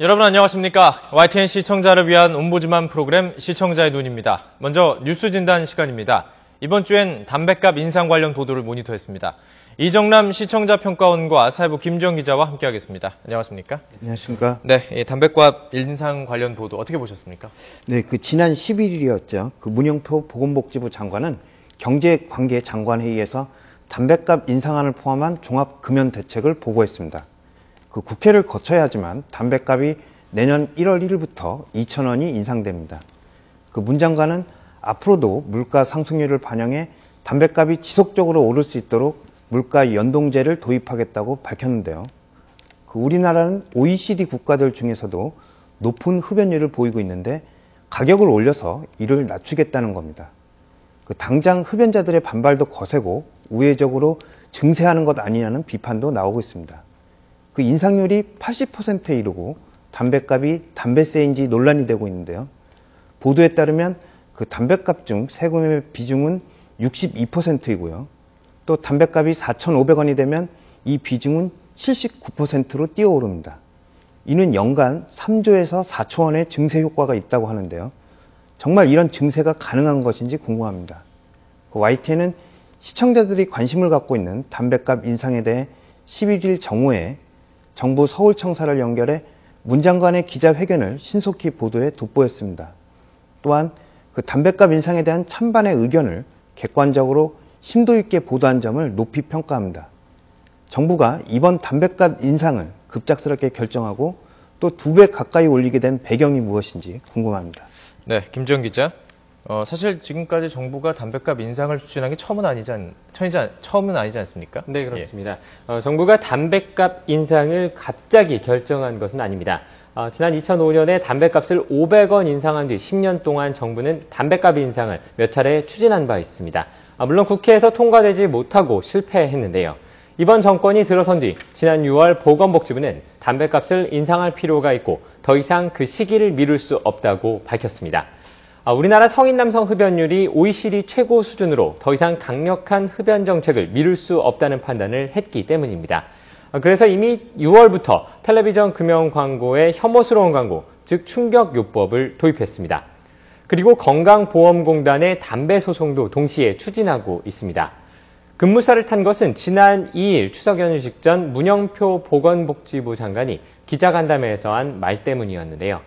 여러분 안녕하십니까? YTN 시청자를 위한 옴부즈만 프로그램 시청자의 눈입니다. 먼저 뉴스 진단 시간입니다. 이번 주엔 담뱃값 인상 관련 보도를 모니터했습니다. 이정남 시청자평가원과 사회부 김주영 기자와 함께하겠습니다. 안녕하십니까? 안녕하십니까? 네, 담뱃값 인상 관련 보도 어떻게 보셨습니까? 네, 지난 11일이었죠. 문영표 보건복지부 장관은 경제관계장관회의에서 담뱃값 인상안을 포함한 종합금연대책을 보고했습니다. 국회를 거쳐야 하지만 담뱃값이 내년 1월 1일부터 2,000원이 인상됩니다. 문 장관은 앞으로도 물가 상승률을 반영해 담뱃값이 지속적으로 오를 수 있도록 물가 연동제를 도입하겠다고 밝혔는데요. 우리나라는 OECD 국가들 중에서도 높은 흡연율을 보이고 있는데 가격을 올려서 이를 낮추겠다는 겁니다. 당장 흡연자들의 반발도 거세고 우회적으로 증세하는 것 아니냐는 비판도 나오고 있습니다. 인상률이 80%에 이르고 담뱃값이 담뱃세인지 논란이 되고 있는데요. 보도에 따르면 담뱃값 중 세금의 비중은 62%이고요. 또 담뱃값이 4,500원이 되면 이 비중은 79%로 뛰어오릅니다. 이는 연간 3조에서 4조 원의 증세 효과가 있다고 하는데요. 정말 이런 증세가 가능한 것인지 궁금합니다. YTN은 시청자들이 관심을 갖고 있는 담뱃값 인상에 대해 11일 정오에 정부 서울청사를 연결해 문 장관의 기자회견을 신속히 보도해 돋보였습니다. 또한 담뱃값 인상에 대한 찬반의 의견을 객관적으로 심도 있게 보도한 점을 높이 평가합니다. 정부가 이번 담뱃값 인상을 급작스럽게 결정하고 또 2배 가까이 올리게 된 배경이 무엇인지 궁금합니다. 네, 김주영 기자. 사실 지금까지 정부가 담뱃값 인상을 추진한 게 처음은 아니지 않습니까? 네, 그렇습니다. 정부가 담뱃값 인상을 갑자기 결정한 것은 아닙니다. 지난 2005년에 담뱃값을 500원 인상한 뒤 10년 동안 정부는 담뱃값 인상을 몇 차례 추진한 바 있습니다. 물론 국회에서 통과되지 못하고 실패했는데요. 이번 정권이 들어선 뒤 지난 6월 보건복지부는 담뱃값을 인상할 필요가 있고 더 이상 그 시기를 미룰 수 없다고 밝혔습니다. 우리나라 성인 남성 흡연율이 OECD 최고 수준으로 더 이상 강력한 흡연 정책을 미룰 수 없다는 판단을 했기 때문입니다. 그래서 이미 6월부터 텔레비전 금연 광고에 혐오스러운 광고, 즉 충격요법을 도입했습니다. 그리고 건강보험공단의 담배 소송도 동시에 추진하고 있습니다. 급무살을 탄 것은 지난 2일 추석 연휴 직전 문영표 보건복지부 장관이 기자간담회에서 한 말 때문이었는데요.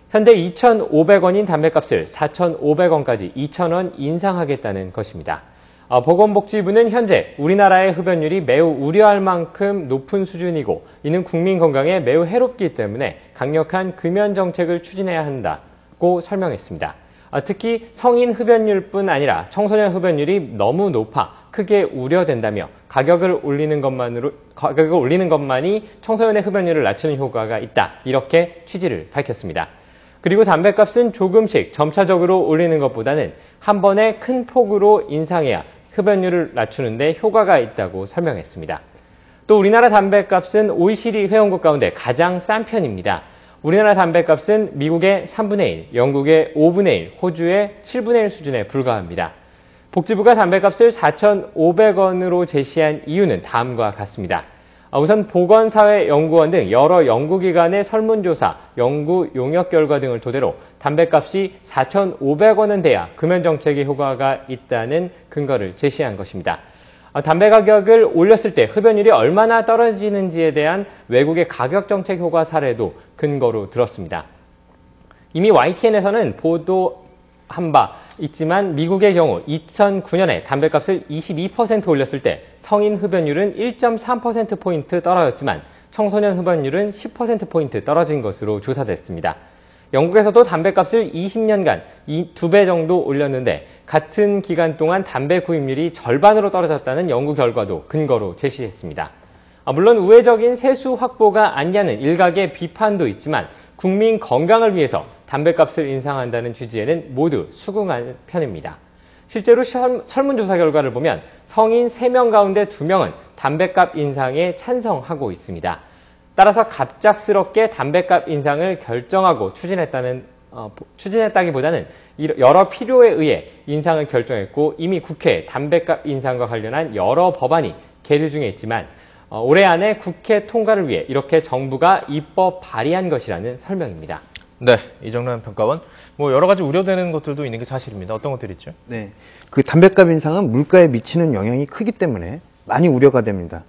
현재 2,500원인 담뱃값을 4,500원까지 2,000원 인상하겠다는 것입니다. 보건복지부는 현재 우리나라의 흡연율이 매우 우려할 만큼 높은 수준이고 이는 국민 건강에 매우 해롭기 때문에 강력한 금연 정책을 추진해야 한다고 설명했습니다. 특히 성인 흡연율뿐 아니라 청소년 흡연율이 너무 높아 크게 우려된다며 가격을 올리는 것만이 청소년의 흡연율을 낮추는 효과가 있다. 이렇게 취지를 밝혔습니다. 그리고 담뱃값은 조금씩 점차적으로 올리는 것보다는 한 번에 큰 폭으로 인상해야 흡연율을 낮추는 데 효과가 있다고 설명했습니다. 또 우리나라 담뱃값은 OECD 회원국 가운데 가장 싼 편입니다. 우리나라 담뱃값은 미국의 3분의 1, 영국의 5분의 1, 호주의 7분의 1 수준에 불과합니다. 복지부가 담뱃값을 4,500원으로 제시한 이유는 다음과 같습니다. 우선 보건사회연구원 등 여러 연구기관의 설문조사, 연구 용역 결과 등을 토대로 담뱃값이 4,500원은 돼야 금연정책의 효과가 있다는 근거를 제시한 것입니다. 담배 가격을 올렸을 때 흡연율이 얼마나 떨어지는지에 대한 외국의 가격정책 효과 사례도 근거로 들었습니다. 이미 YTN에서는 보도한 바 있지만 미국의 경우 2009년에 담뱃값을 22% 올렸을 때 성인 흡연율은 1.3%포인트 떨어졌지만 청소년 흡연율은 10%포인트 떨어진 것으로 조사됐습니다. 영국에서도 담뱃값을 20년간 2배 정도 올렸는데 같은 기간 동안 담배 구입률이 절반으로 떨어졌다는 연구 결과도 근거로 제시했습니다. 물론 우회적인 세수 확보가 아니냐는 일각의 비판도 있지만 국민 건강을 위해서 담뱃값을 인상한다는 취지에는 모두 수긍한 편입니다. 실제로 설문조사 결과를 보면 성인 3명 가운데 2명은 담뱃값 인상에 찬성하고 있습니다. 따라서 갑작스럽게 담뱃값 인상을 결정하고 추진했다기보다는 여러 필요에 의해 인상을 결정했고 이미 국회에 담뱃값 인상과 관련한 여러 법안이 계류 중에 있지만 올해 안에 국회 통과를 위해 이렇게 정부가 입법 발의한 것이라는 설명입니다. 네, 이정남 평가원. 여러 가지 우려되는 것들도 있는 게 사실입니다. 어떤 것들이 있죠? 네, 그 담뱃값 인상은 물가에 미치는 영향이 크기 때문에 많이 우려가 됩니다.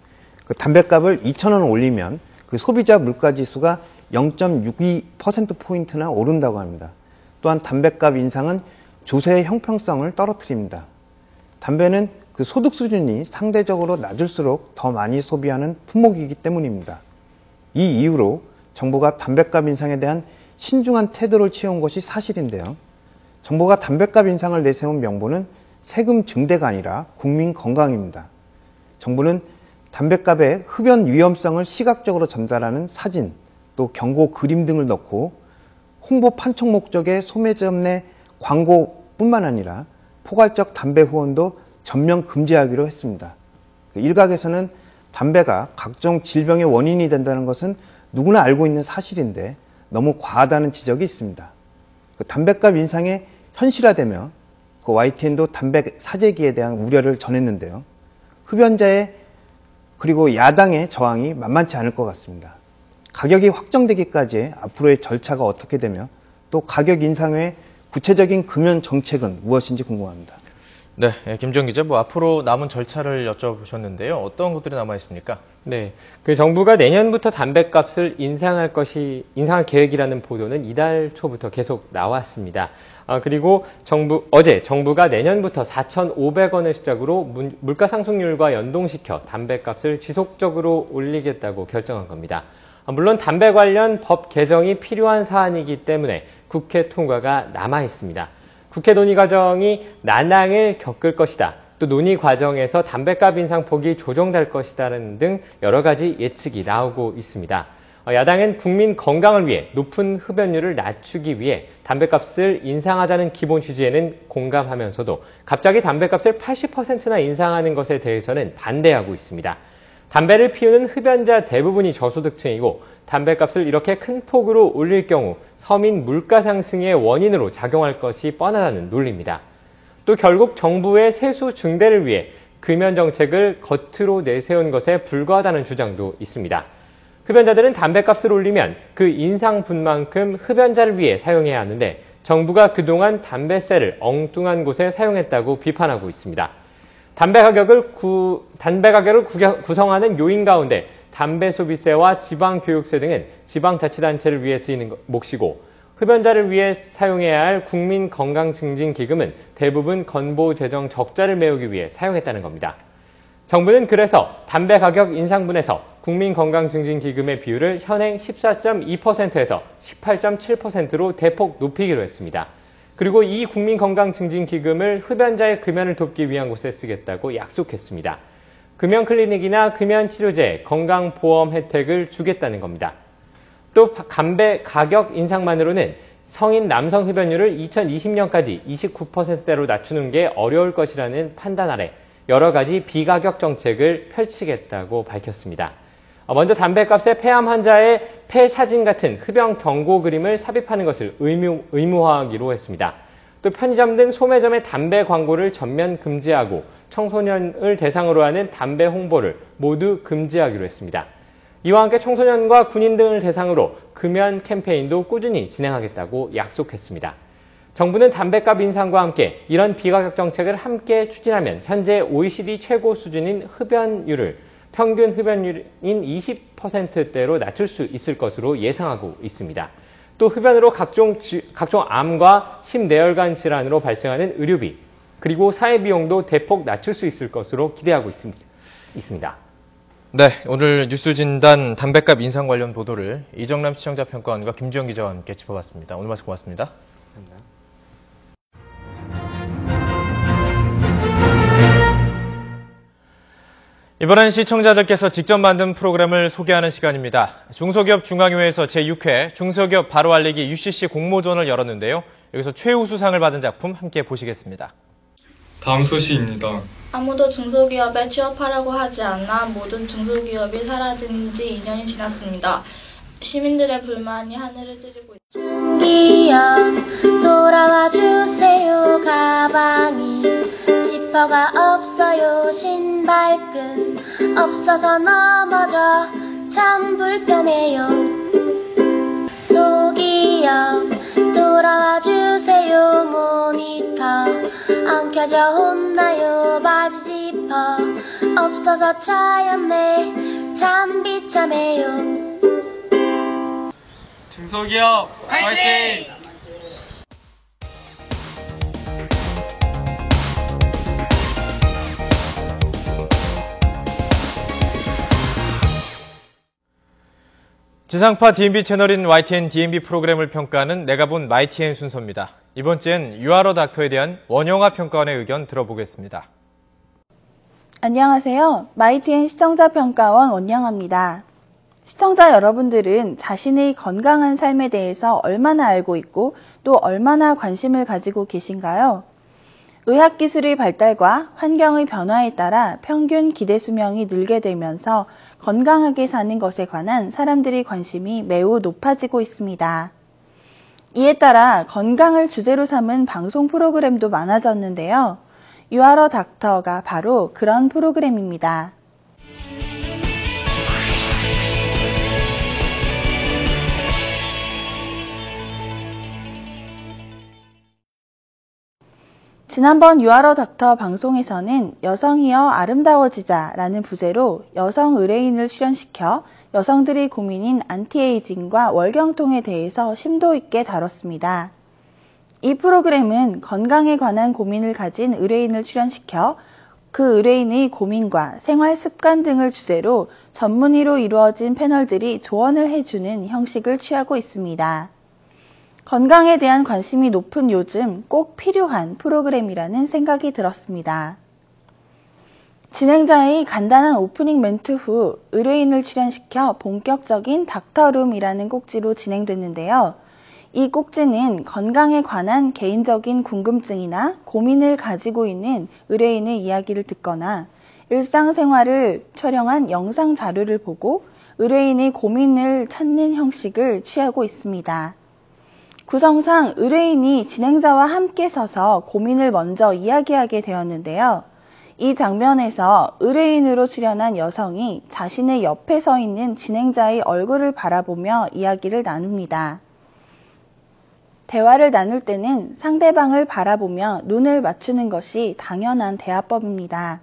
그 담뱃값을 2,000원 올리면 그 소비자 물가지수가 0.62%포인트나 오른다고 합니다. 또한 담뱃값 인상은 조세의 형평성을 떨어뜨립니다. 담배는 그 소득 수준이 상대적으로 낮을수록 더 많이 소비하는 품목이기 때문입니다. 이 이유로 정부가 담뱃값 인상에 대한 신중한 태도를 취해온 것이 사실인데요. 정부가 담뱃값 인상을 내세운 명분은 세금 증대가 아니라 국민 건강입니다. 정부는 담뱃값의 흡연 위험성을 시각적으로 전달하는 사진, 또 경고 그림 등을 넣고 홍보 판촉 목적의 소매점 내 광고뿐만 아니라 포괄적 담배 후원도 전면 금지하기로 했습니다. 일각에서는 담배가 각종 질병의 원인이 된다는 것은 누구나 알고 있는 사실인데 너무 과하다는 지적이 있습니다. 담뱃값 인상이 현실화되며 YTN도 담배 사재기에 대한 우려를 전했는데요. 흡연자의 그리고 야당의 저항이 만만치 않을 것 같습니다. 가격이 확정되기까지 앞으로의 절차가 어떻게 되며 또 가격 인상 외에 구체적인 금연 정책은 무엇인지 궁금합니다. 네, 김지영 기자, 앞으로 남은 절차를 여쭤보셨는데요. 어떤 것들이 남아 있습니까? 네, 그 정부가 내년부터 담뱃값을 인상할 계획이라는 보도는 이달 초부터 계속 나왔습니다. 그리고 어제 정부가 내년부터 4,500원을 시작으로 물가 상승률과 연동시켜 담뱃값을 지속적으로 올리겠다고 결정한 겁니다. 물론 담배 관련 법 개정이 필요한 사안이기 때문에 국회 통과가 남아 있습니다. 국회 논의 과정이 난항을 겪을 것이다. 또 논의 과정에서 담뱃값 인상폭이 조정될 것이다는 등 여러 가지 예측이 나오고 있습니다. 야당은 국민 건강을 위해 높은 흡연율을 낮추기 위해 담뱃값을 인상하자는 기본 취지에는 공감하면서도 갑자기 담뱃값을 80%나 인상하는 것에 대해서는 반대하고 있습니다. 담배를 피우는 흡연자 대부분이 저소득층이고 담뱃값을 이렇게 큰 폭으로 올릴 경우 서민 물가 상승의 원인으로 작용할 것이 뻔하다는 논리입니다. 또 결국 정부의 세수 증대를 위해 금연 정책을 겉으로 내세운 것에 불과하다는 주장도 있습니다. 흡연자들은 담뱃값을 올리면 그 인상분만큼 흡연자를 위해 사용해야 하는데 정부가 그동안 담뱃세를 엉뚱한 곳에 사용했다고 비판하고 있습니다. 담배 가격을 구성하는 요인 가운데 담배 소비세와 지방교육세 등은 지방자치단체를 위해 쓰이는 몫이고 흡연자를 위해 사용해야 할 국민건강증진기금은 대부분 건보재정 적자를 메우기 위해 사용했다는 겁니다. 정부는 그래서 담배 가격 인상분에서 국민건강증진기금의 비율을 현행 14.2%에서 18.7%로 대폭 높이기로 했습니다. 그리고 이 국민건강증진기금을 흡연자의 금연을 돕기 위한 곳에 쓰겠다고 약속했습니다. 금연클리닉이나 금연치료제, 건강보험 혜택을 주겠다는 겁니다. 또 담배 가격 인상만으로는 성인 남성 흡연율을 2020년까지 29%대로 낮추는 게 어려울 것이라는 판단 아래 여러 가지 비가격 정책을 펼치겠다고 밝혔습니다. 먼저 담뱃값에 폐암 환자의 폐 사진 같은 흡연 경고 그림을 삽입하는 것을 의무화하기로 했습니다. 또 편의점 등 소매점의 담배 광고를 전면 금지하고 청소년을 대상으로 하는 담배 홍보를 모두 금지하기로 했습니다. 이와 함께 청소년과 군인 등을 대상으로 금연 캠페인도 꾸준히 진행하겠다고 약속했습니다. 정부는 담뱃값 인상과 함께 이런 비가격 정책을 함께 추진하면 현재 OECD 최고 수준인 평균 흡연율인 20%대로 낮출 수 있을 것으로 예상하고 있습니다. 또 흡연으로 각종 암과 심내혈관 질환으로 발생하는 의료비, 그리고 사회비용도 대폭 낮출 수 있을 것으로 기대하고 있습니다. 네, 오늘 뉴스진단 담뱃값 인상 관련 보도를 이정남 시청자 평가원과 김지영 기자와 함께 짚어봤습니다. 오늘 말씀 고맙습니다. 감사합니다. 이번엔 시청자들께서 직접 만든 프로그램을 소개하는 시간입니다. 중소기업 중앙회에서 제6회 중소기업 바로 알리기 UCC 공모전을 열었는데요. 여기서 최우수상을 받은 작품 함께 보시겠습니다. 다음 소식입니다. 아무도 중소기업에 취업하라고 하지 않아 모든 중소기업이 사라진 지 2년이 지났습니다. 시민들의 불만이 하늘을 찌르고 있습니다. 중기업 돌아와 주세요. 가방이 집 슬리퍼가 없어요. 신발끈 없어서 넘어져 참 불편해요. 소기업 돌아와 주세요. 모니터 안 켜져 혼나요. 바지 지퍼 없어서 차였네. 참 비참해요. 중소기업 화이팅! 지상파 DMB 채널인 YTN DMB 프로그램을 평가하는 내가 본 YTN 순서입니다. 이번 주엔 유아러 닥터에 대한 원영아 평가원의 의견 들어보겠습니다. 안녕하세요. YTN 시청자평가원 원영아입니다. 시청자 여러분들은 자신의 건강한 삶에 대해서 얼마나 알고 있고 또 얼마나 관심을 가지고 계신가요? 의학기술의 발달과 환경의 변화에 따라 평균 기대 수명이 늘게 되면서 건강하게 사는 것에 관한 사람들의 관심이 매우 높아지고 있습니다. 이에 따라 건강을 주제로 삼은 방송 프로그램도 많아졌는데요. 유아러 닥터가 바로 그런 프로그램입니다. 지난번 유아러 닥터 방송에서는 여성이여 아름다워지자라는 부제로 여성 의뢰인을 출연시켜 여성들의 고민인 안티에이징과 월경통에 대해서 심도 있게 다뤘습니다. 이 프로그램은 건강에 관한 고민을 가진 의뢰인을 출연시켜 그 의뢰인의 고민과 생활 습관 등을 주제로 전문의로 이루어진 패널들이 조언을 해주는 형식을 취하고 있습니다. 건강에 대한 관심이 높은 요즘 꼭 필요한 프로그램이라는 생각이 들었습니다. 진행자의 간단한 오프닝 멘트 후 의뢰인을 출연시켜 본격적인 닥터룸이라는 꼭지로 진행됐는데요. 이 꼭지는 건강에 관한 개인적인 궁금증이나 고민을 가지고 있는 의뢰인의 이야기를 듣거나 일상생활을 촬영한 영상 자료를 보고 의뢰인의 고민을 찾는 형식을 취하고 있습니다. 구성상 의뢰인이 진행자와 함께 서서 고민을 먼저 이야기하게 되었는데요. 이 장면에서 의뢰인으로 출연한 여성이 자신의 옆에 서 있는 진행자의 얼굴을 바라보며 이야기를 나눕니다. 대화를 나눌 때는 상대방을 바라보며 눈을 맞추는 것이 당연한 대화법입니다.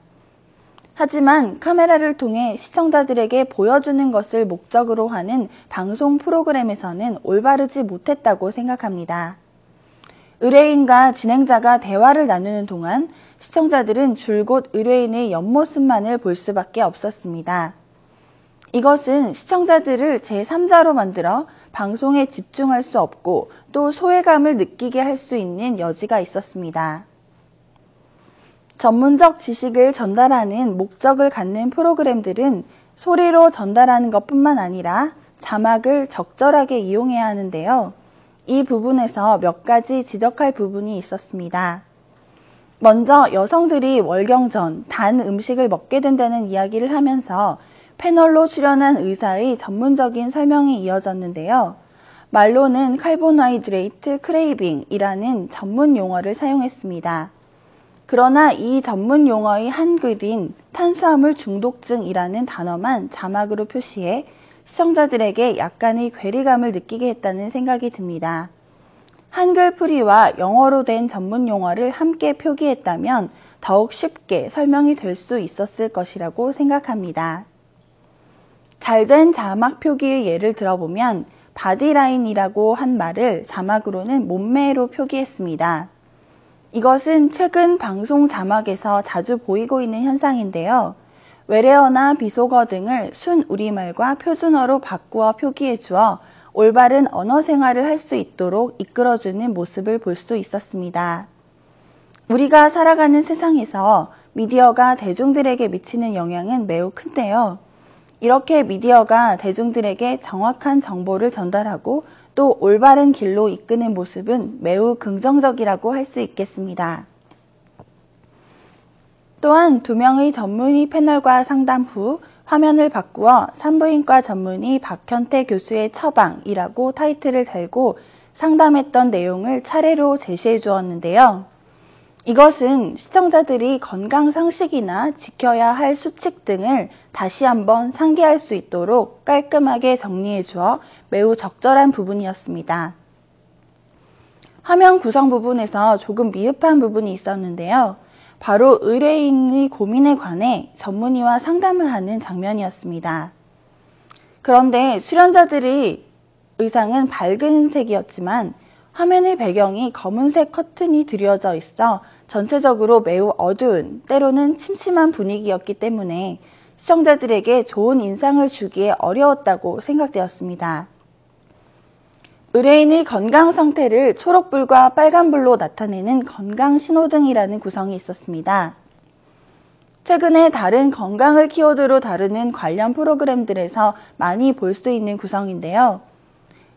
하지만 카메라를 통해 시청자들에게 보여주는 것을 목적으로 하는 방송 프로그램에서는 올바르지 못했다고 생각합니다. 의뢰인과 진행자가 대화를 나누는 동안 시청자들은 줄곧 의뢰인의 옆모습만을 볼 수밖에 없었습니다. 이것은 시청자들을 제3자로 만들어 방송에 집중할 수 없고 또 소외감을 느끼게 할 수 있는 여지가 있었습니다. 전문적 지식을 전달하는 목적을 갖는 프로그램들은 소리로 전달하는 것뿐만 아니라 자막을 적절하게 이용해야 하는데요. 이 부분에서 몇 가지 지적할 부분이 있었습니다. 먼저 여성들이 월경 전 단 음식을 먹게 된다는 이야기를 하면서 패널로 출연한 의사의 전문적인 설명이 이어졌는데요. 말로는 카보하이드레이트 크레이빙이라는 전문 용어를 사용했습니다. 그러나 이 전문 용어의 한글인 탄수화물 중독증이라는 단어만 자막으로 표시해 시청자들에게 약간의 괴리감을 느끼게 했다는 생각이 듭니다. 한글 풀이와 영어로 된 전문 용어를 함께 표기했다면 더욱 쉽게 설명이 될 수 있었을 것이라고 생각합니다. 잘된 자막 표기의 예를 들어보면 바디라인이라고 한 말을 자막으로는 몸매로 표기했습니다. 이것은 최근 방송 자막에서 자주 보이고 있는 현상인데요. 외래어나 비속어 등을 순 우리말과 표준어로 바꾸어 표기해 주어 올바른 언어 생활을 할 수 있도록 이끌어주는 모습을 볼 수 있었습니다. 우리가 살아가는 세상에서 미디어가 대중들에게 미치는 영향은 매우 큰데요. 이렇게 미디어가 대중들에게 정확한 정보를 전달하고 또 올바른 길로 이끄는 모습은 매우 긍정적이라고 할 수 있겠습니다. 또한 2명의 전문의 패널과 상담 후 화면을 바꾸어 산부인과 전문의 박현태 교수의 처방이라고 타이틀을 달고 상담했던 내용을 차례로 제시해 주었는데요. 이것은 시청자들이 건강 상식이나 지켜야 할 수칙 등을 다시 한번 상기할 수 있도록 깔끔하게 정리해 주어 매우 적절한 부분이었습니다. 화면 구성 부분에서 조금 미흡한 부분이 있었는데요. 바로 의뢰인의 고민에 관해 전문의와 상담을 하는 장면이었습니다. 그런데 수련자들의 의상은 밝은 색이었지만 화면의 배경이 검은색 커튼이 드려져 있어 전체적으로 매우 어두운, 때로는 침침한 분위기였기 때문에 시청자들에게 좋은 인상을 주기에 어려웠다고 생각되었습니다. 의뢰인의 건강 상태를 초록불과 빨간불로 나타내는 건강 신호등이라는 구성이 있었습니다. 최근에 다른 건강을 키워드로 다루는 관련 프로그램들에서 많이 볼 수 있는 구성인데요.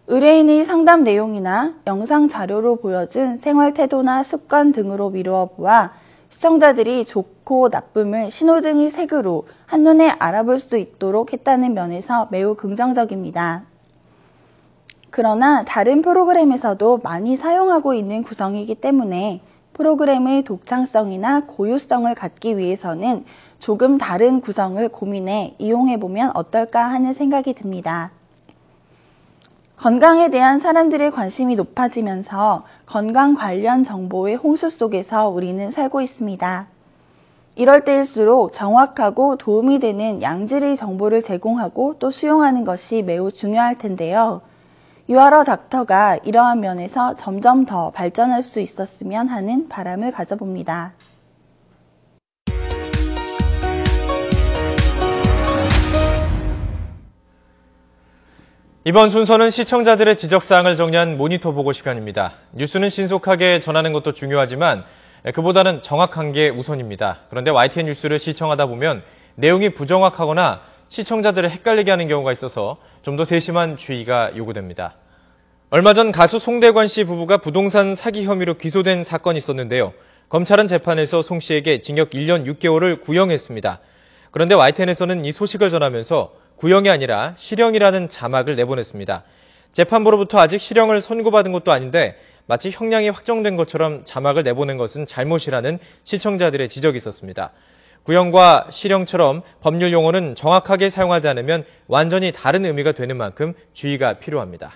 의뢰인의 상담 내용이나 영상 자료로 보여준 생활 태도나 습관 등으로 미루어 보아 시청자들이 좋고 나쁨을 신호등의 색으로 한눈에 알아볼 수 있도록 했다는 면에서 매우 긍정적입니다. 그러나 다른 프로그램에서도 많이 사용하고 있는 구성이기 때문에 프로그램의 독창성이나 고유성을 갖기 위해서는 조금 다른 구성을 고민해 이용해보면 어떨까 하는 생각이 듭니다. 건강에 대한 사람들의 관심이 높아지면서 건강 관련 정보의 홍수 속에서 우리는 살고 있습니다. 이럴 때일수록 정확하고 도움이 되는 양질의 정보를 제공하고 또 수용하는 것이 매우 중요할 텐데요. 유아러 닥터가 이러한 면에서 점점 더 발전할 수 있었으면 하는 바람을 가져봅니다. 이번 순서는 시청자들의 지적사항을 정리한 모니터 보고 시간입니다. 뉴스는 신속하게 전하는 것도 중요하지만 그보다는 정확한 게 우선입니다. 그런데 YTN 뉴스를 시청하다 보면 내용이 부정확하거나 시청자들을 헷갈리게 하는 경우가 있어서 좀 더 세심한 주의가 요구됩니다. 얼마 전 가수 송대관 씨 부부가 부동산 사기 혐의로 기소된 사건이 있었는데요. 검찰은 재판에서 송 씨에게 징역 1년 6개월을 구형했습니다. 그런데 YTN에서는 이 소식을 전하면서 구형이 아니라 실형이라는 자막을 내보냈습니다. 재판부로부터 아직 실형을 선고받은 것도 아닌데 마치 형량이 확정된 것처럼 자막을 내보낸 것은 잘못이라는 시청자들의 지적이 있었습니다. 구형과 실형처럼 법률 용어는 정확하게 사용하지 않으면 완전히 다른 의미가 되는 만큼 주의가 필요합니다.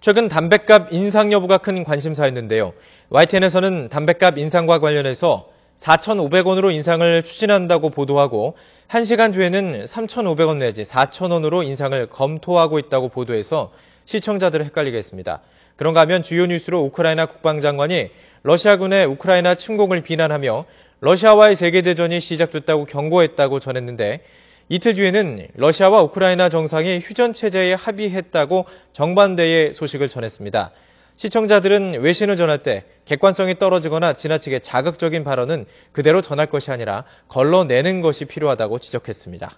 최근 담뱃값 인상 여부가 큰 관심사였는데요. YTN에서는 담뱃값 인상과 관련해서 4,500원으로 인상을 추진한다고 보도하고 1시간 뒤에는 3,500원 내지 4,000원으로 인상을 검토하고 있다고 보도해서 시청자들을 헷갈리게 했습니다. 그런가 하면 주요 뉴스로 우크라이나 국방장관이 러시아군의 우크라이나 침공을 비난하며 러시아와의 세계대전이 시작됐다고 경고했다고 전했는데 이틀 뒤에는 러시아와 우크라이나 정상이 휴전체제에 합의했다고 정반대의 소식을 전했습니다. 시청자들은 외신을 전할 때 객관성이 떨어지거나 지나치게 자극적인 발언은 그대로 전할 것이 아니라 걸러내는 것이 필요하다고 지적했습니다.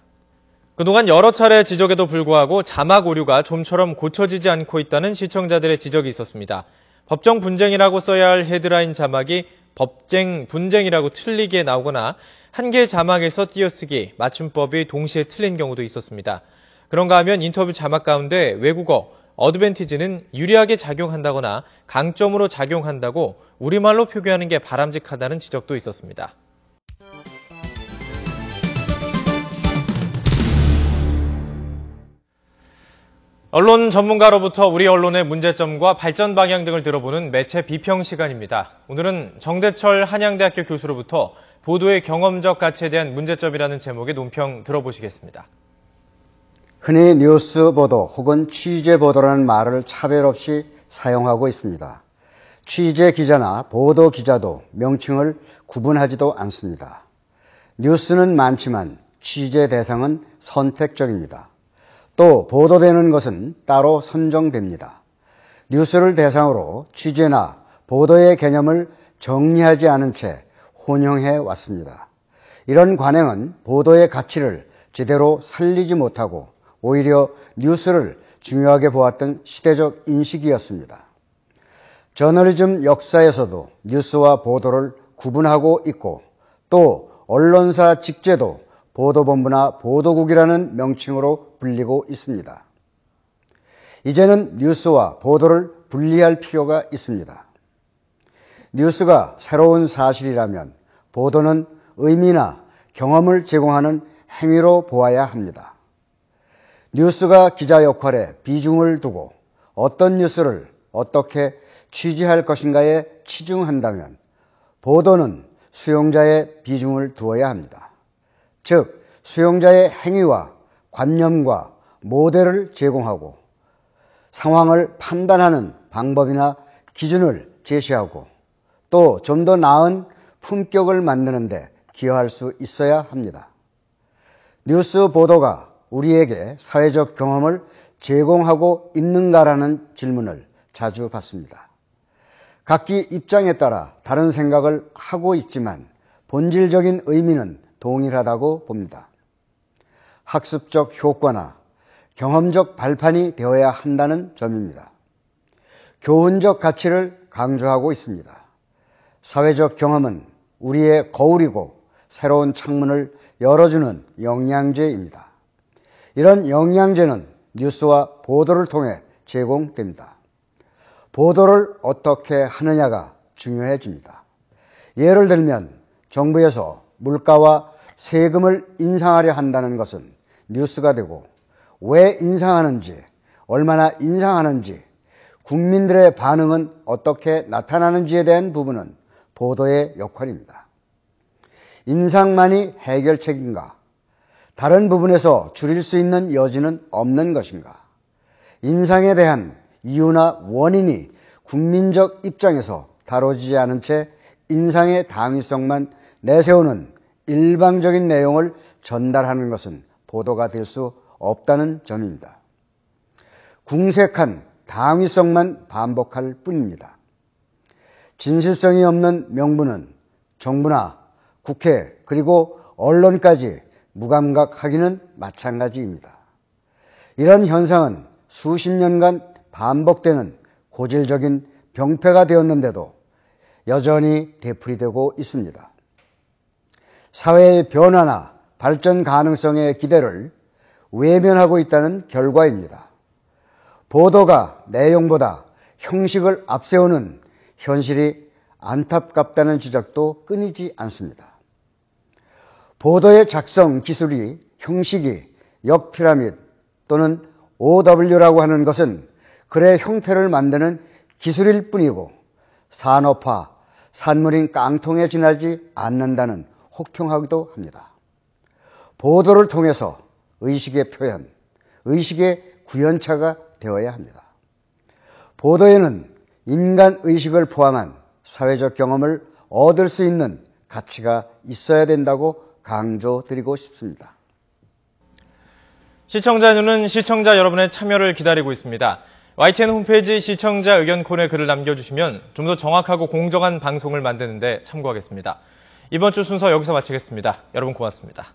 그동안 여러 차례 지적에도 불구하고 자막 오류가 좀처럼 고쳐지지 않고 있다는 시청자들의 지적이 있었습니다. 법정 분쟁이라고 써야 할 헤드라인 자막이 법쟁 분쟁이라고 틀리게 나오거나 한 개의 자막에서 띄어쓰기, 맞춤법이 동시에 틀린 경우도 있었습니다. 그런가 하면 인터뷰 자막 가운데 외국어, 어드밴티지는 유리하게 작용한다거나 강점으로 작용한다고 우리말로 표기하는 게 바람직하다는 지적도 있었습니다. 언론 전문가로부터 우리 언론의 문제점과 발전 방향 등을 들어보는 매체 비평 시간입니다. 오늘은 정대철 한양대학교 교수로부터 보도의 경험적 가치에 대한 문제점이라는 제목의 논평 들어보시겠습니다. 흔히 뉴스 보도 혹은 취재 보도라는 말을 차별 없이 사용하고 있습니다. 취재 기자나 보도 기자도 명칭을 구분하지도 않습니다. 뉴스는 많지만 취재 대상은 선택적입니다. 또 보도되는 것은 따로 선정됩니다. 뉴스를 대상으로 취재나 보도의 개념을 정리하지 않은 채 혼용해 왔습니다. 이런 관행은 보도의 가치를 제대로 살리지 못하고 오히려 뉴스를 중요하게 보았던 시대적 인식이었습니다. 저널리즘 역사에서도 뉴스와 보도를 구분하고 있고 또 언론사 직제도 보도본부나 보도국이라는 명칭으로 불리고 있습니다. 이제는 뉴스와 보도를 분리할 필요가 있습니다. 뉴스가 새로운 사실이라면 보도는 의미나 경험을 제공하는 행위로 보아야 합니다. 뉴스가 기자 역할에 비중을 두고 어떤 뉴스를 어떻게 취재할 것인가에 치중한다면 보도는 수용자의 비중을 두어야 합니다. 즉, 수용자의 행위와 관념과 모델을 제공하고 상황을 판단하는 방법이나 기준을 제시하고 또 좀 더 나은 품격을 만드는 데 기여할 수 있어야 합니다. 뉴스 보도가 우리에게 사회적 경험을 제공하고 있는가라는 질문을 자주 받습니다. 각기 입장에 따라 다른 생각을 하고 있지만 본질적인 의미는 동일하다고 봅니다. 학습적 효과나 경험적 발판이 되어야 한다는 점입니다. 교훈적 가치를 강조하고 있습니다. 사회적 경험은 우리의 거울이고 새로운 창문을 열어주는 영양제입니다. 이런 영양제는 뉴스와 보도를 통해 제공됩니다. 보도를 어떻게 하느냐가 중요해집니다. 예를 들면 정부에서 물가와 세금을 인상하려 한다는 것은 뉴스가 되고 왜 인상하는지, 얼마나 인상하는지, 국민들의 반응은 어떻게 나타나는지에 대한 부분은 보도의 역할입니다. 인상만이 해결책인가? 다른 부분에서 줄일 수 있는 여지는 없는 것인가? 인상에 대한 이유나 원인이 국민적 입장에서 다뤄지지 않은 채 인상의 당위성만 내세우는 일방적인 내용을 전달하는 것은 보도가 될 수 없다는 점입니다. 궁색한 당위성만 반복할 뿐입니다. 진실성이 없는 명분은 정부나 국회 그리고 언론까지 무감각하기는 마찬가지입니다. 이런 현상은 수십 년간 반복되는 고질적인 병폐가 되었는데도 여전히 되풀이되고 있습니다. 사회의 변화나 발전 가능성의 기대를 외면하고 있다는 결과입니다. 보도가 내용보다 형식을 앞세우는 현실이 안타깝다는 지적도 끊이지 않습니다. 보도의 작성 기술이 형식이 역피라미드 또는 OW라고 하는 것은 글의 형태를 만드는 기술일 뿐이고 산업화, 산물인 깡통에 지나지 않는다는 혹평하기도 합니다. 보도를 통해서 의식의 표현, 의식의 구현차가 되어야 합니다. 보도에는 인간 의식을 포함한 사회적 경험을 얻을 수 있는 가치가 있어야 된다고 강조드리고 싶습니다. 시청자의 눈은 시청자 여러분의 참여를 기다리고 있습니다. YTN 홈페이지 시청자 의견 코너에 글을 남겨주시면 좀 더 정확하고 공정한 방송을 만드는 데 참고하겠습니다. 이번 주 순서 여기서 마치겠습니다. 여러분 고맙습니다.